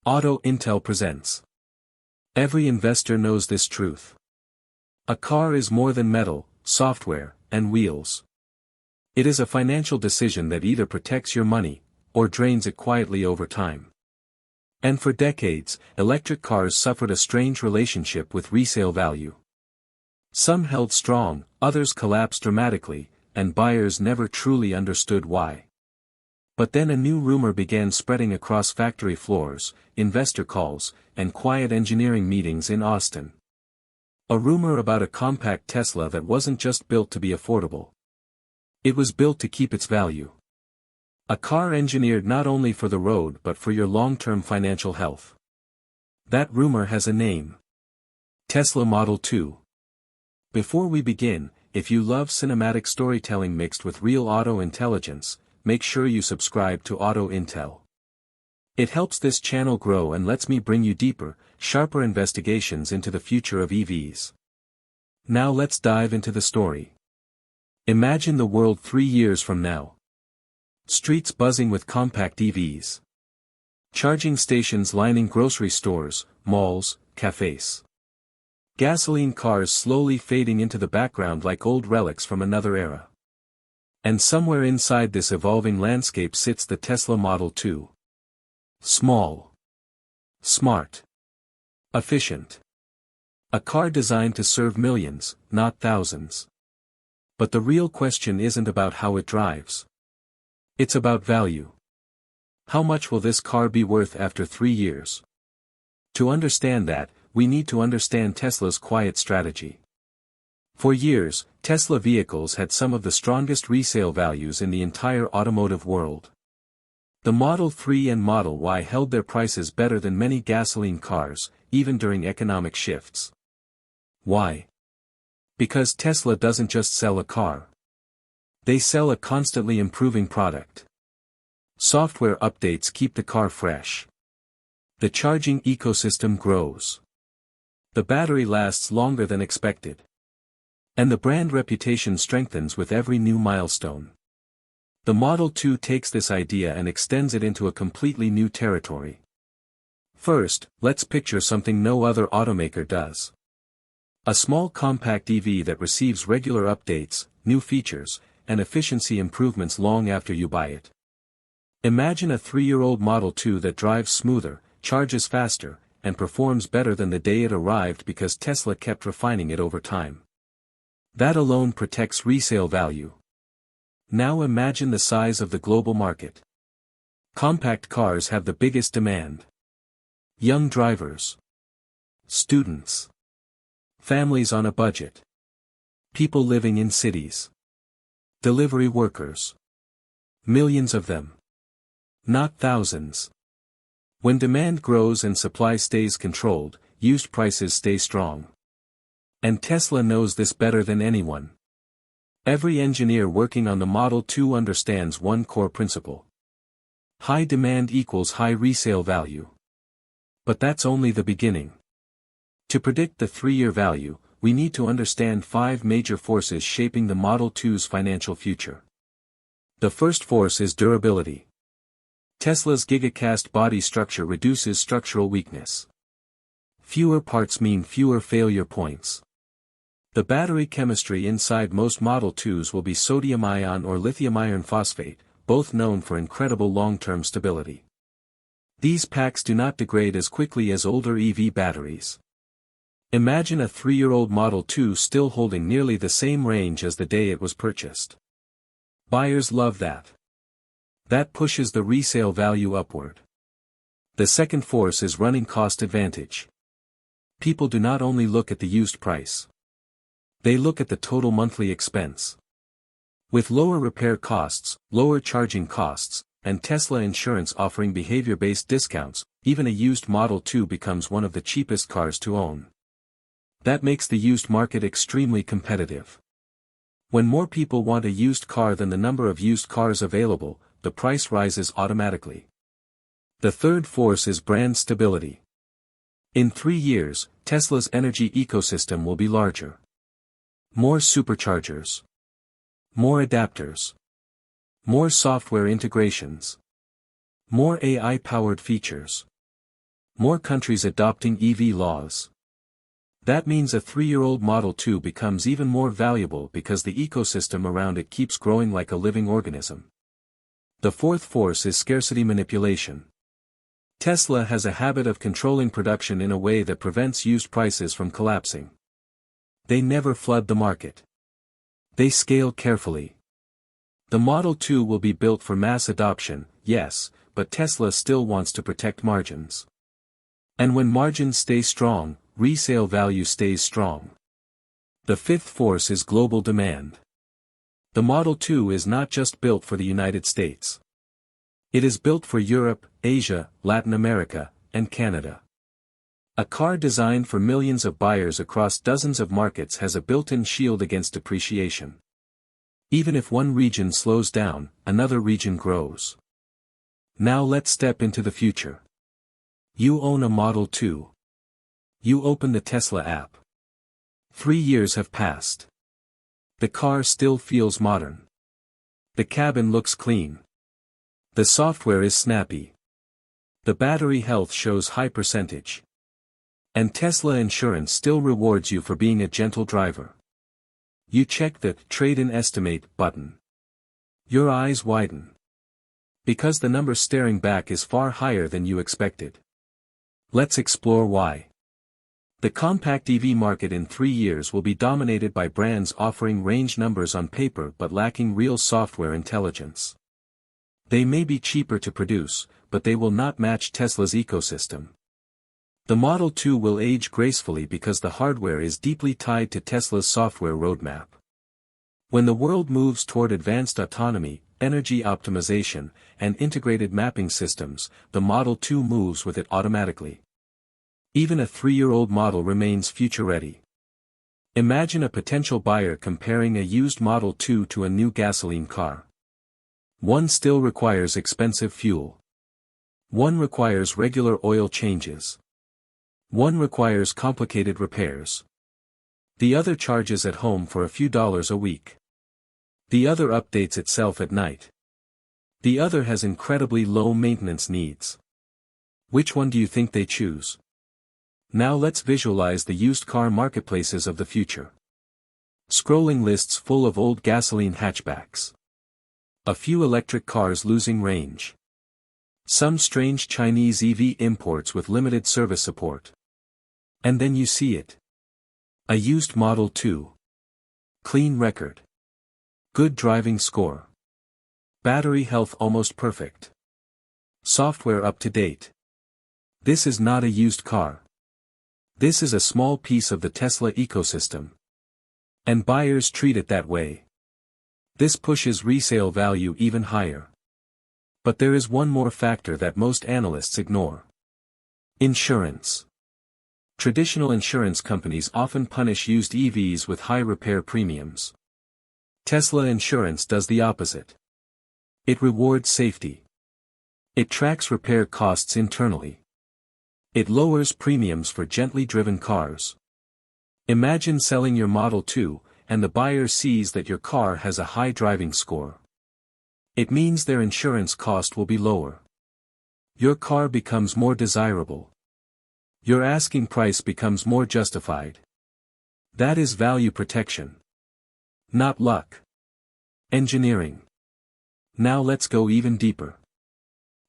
Auto Intel presents. Every investor knows this truth. A car is more than metal, software, and wheels. It is a financial decision that either protects your money, or drains it quietly over time. And for decades, electric cars suffered a strange relationship with resale value. Some held strong, others collapsed dramatically, and buyers never truly understood why. But then a new rumor began spreading across factory floors, investor calls, and quiet engineering meetings in Austin. A rumor about a compact Tesla that wasn't just built to be affordable. It was built to keep its value. A car engineered not only for the road but for your long-term financial health. That rumor has a name. Tesla Model 2. Before we begin, if you love cinematic storytelling mixed with real auto intelligence, make sure you subscribe to Auto Intel. It helps this channel grow and lets me bring you deeper, sharper investigations into the future of EVs. Now let's dive into the story. Imagine the world 3 years from now. Streets buzzing with compact EVs. Charging stations lining grocery stores, malls, cafes. Gasoline cars slowly fading into the background like old relics from another era. And somewhere inside this evolving landscape sits the Tesla Model 2. Small. Smart. Efficient. A car designed to serve millions, not thousands. But the real question isn't about how it drives. It's about value. How much will this car be worth after 3 years? To understand that, we need to understand Tesla's quiet strategy. For years, Tesla vehicles had some of the strongest resale values in the entire automotive world. The Model 3 and Model Y held their prices better than many gasoline cars, even during economic shifts. Why? Because Tesla doesn't just sell a car. They sell a constantly improving product. Software updates keep the car fresh. The charging ecosystem grows. The battery lasts longer than expected. And the brand reputation strengthens with every new milestone. The Model 2 takes this idea and extends it into a completely new territory. First, let's picture something no other automaker does. A small compact EV that receives regular updates, new features, and efficiency improvements long after you buy it. Imagine a 3-year-old Model 2 that drives smoother, charges faster, and performs better than the day it arrived because Tesla kept refining it over time. That alone protects resale value. Now imagine the size of the global market. Compact cars have the biggest demand. Young drivers. Students. Families on a budget. People living in cities. Delivery workers. Millions of them. Not thousands. When demand grows and supply stays controlled, used prices stay strong. And Tesla knows this better than anyone. Every engineer working on the Model 2 understands one core principle. High demand equals high resale value. But that's only the beginning. To predict the 3-year value, we need to understand 5 major forces shaping the Model 2's financial future. The first force is durability. Tesla's gigacast body structure reduces structural weakness. Fewer parts mean fewer failure points. The battery chemistry inside most Model 2s will be sodium-ion or lithium iron phosphate, both known for incredible long-term stability. These packs do not degrade as quickly as older EV batteries. Imagine a 3-year-old Model 2 still holding nearly the same range as the day it was purchased. Buyers love that. That pushes the resale value upward. The second force is running cost advantage. People do not only look at the used price. They look at the total monthly expense. With lower repair costs, lower charging costs, and Tesla insurance offering behavior-based discounts, even a used Model 2 becomes one of the cheapest cars to own. That makes the used market extremely competitive. When more people want a used car than the number of used cars available, the price rises automatically. The third force is brand stability. In 3 years, Tesla's energy ecosystem will be larger. More superchargers. More adapters. More software integrations. More AI-powered features. More countries adopting EV laws. That means a 3-year-old Model 2 becomes even more valuable because the ecosystem around it keeps growing like a living organism. The fourth force is scarcity manipulation. Tesla has a habit of controlling production in a way that prevents used prices from collapsing. They never flood the market. They scale carefully. The Model 2 will be built for mass adoption, yes, but Tesla still wants to protect margins. And when margins stay strong, resale value stays strong. The fifth force is global demand. The Model 2 is not just built for the United States. It is built for Europe, Asia, Latin America, and Canada. A car designed for millions of buyers across dozens of markets has a built-in shield against depreciation. Even if one region slows down, another region grows. Now let's step into the future. You own a Model 2. You open the Tesla app. 3 years have passed. The car still feels modern. The cabin looks clean. The software is snappy. The battery health shows high percentage. And Tesla Insurance still rewards you for being a gentle driver. You check the trade-in estimate button. Your eyes widen. Because the number staring back is far higher than you expected. Let's explore why. The compact EV market in 3 years will be dominated by brands offering range numbers on paper but lacking real software intelligence. They may be cheaper to produce, but they will not match Tesla's ecosystem. The Model 2 will age gracefully because the hardware is deeply tied to Tesla's software roadmap. When the world moves toward advanced autonomy, energy optimization, and integrated mapping systems, the Model 2 moves with it automatically. Even a 3-year-old model remains future-ready. Imagine a potential buyer comparing a used Model 2 to a new gasoline car. One still requires expensive fuel. One requires regular oil changes. One requires complicated repairs. The other charges at home for a few dollars a week. The other updates itself at night. The other has incredibly low maintenance needs. Which one do you think they choose? Now let's visualize the used car marketplaces of the future. Scrolling lists full of old gasoline hatchbacks. A few electric cars losing range. Some strange Chinese EV imports with limited service support. And then you see it. A used Model 2. Clean record. Good driving score. Battery health almost perfect. Software up to date. This is not a used car. This is a small piece of the Tesla ecosystem. And buyers treat it that way. This pushes resale value even higher. But there is one more factor that most analysts ignore. Insurance. Traditional insurance companies often punish used EVs with high repair premiums. Tesla Insurance does the opposite. It rewards safety. It tracks repair costs internally. It lowers premiums for gently driven cars. Imagine selling your Model 2, and the buyer sees that your car has a high driving score. It means their insurance cost will be lower. Your car becomes more desirable. Your asking price becomes more justified. That is value protection. Not luck. Engineering. Now let's go even deeper.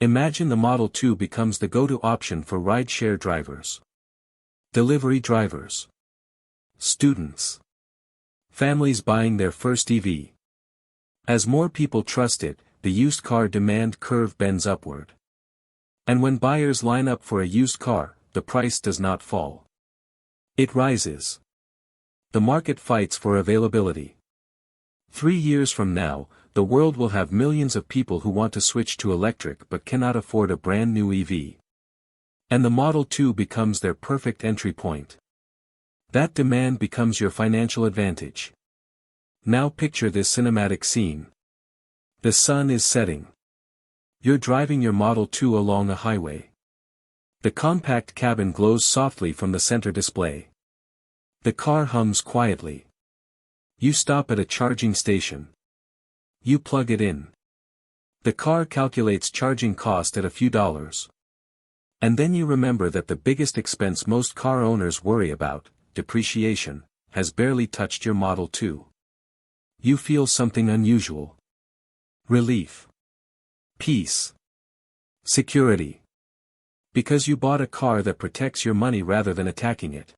Imagine the Model 2 becomes the go-to option for ride-share drivers. Delivery drivers. Students. Families buying their first EV. As more people trust it, the used car demand curve bends upward. And when buyers line up for a used car, the price does not fall. It rises. The market fights for availability. 3 years from now, the world will have millions of people who want to switch to electric but cannot afford a brand new EV. And the Model 2 becomes their perfect entry point. That demand becomes your financial advantage. Now picture this cinematic scene. The sun is setting. You're driving your Model 2 along a highway. The compact cabin glows softly from the center display. The car hums quietly. You stop at a charging station. You plug it in. The car calculates charging cost at a few dollars. And then you remember that the biggest expense most car owners worry about, depreciation, has barely touched your Model 2. You feel something unusual. Relief. Peace. Security. Because you bought a car that protects your money rather than attacking it.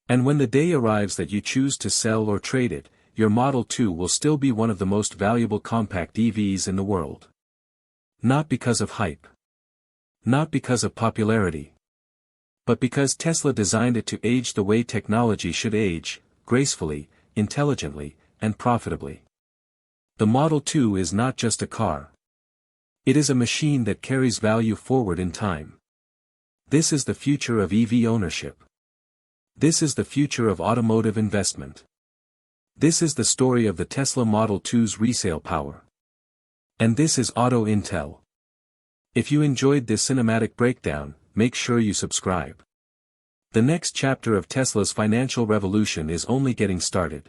And when the day arrives that you choose to sell or trade it, your Model 2 will still be one of the most valuable compact EVs in the world. Not because of hype. Not because of popularity. But because Tesla designed it to age the way technology should age, gracefully, intelligently, and profitably. The Model 2 is not just a car. It is a machine that carries value forward in time. This is the future of EV ownership. This is the future of automotive investment. This is the story of the Tesla Model 2's resale power. And this is Auto Intel. If you enjoyed this cinematic breakdown, make sure you subscribe. The next chapter of Tesla's financial revolution is only getting started.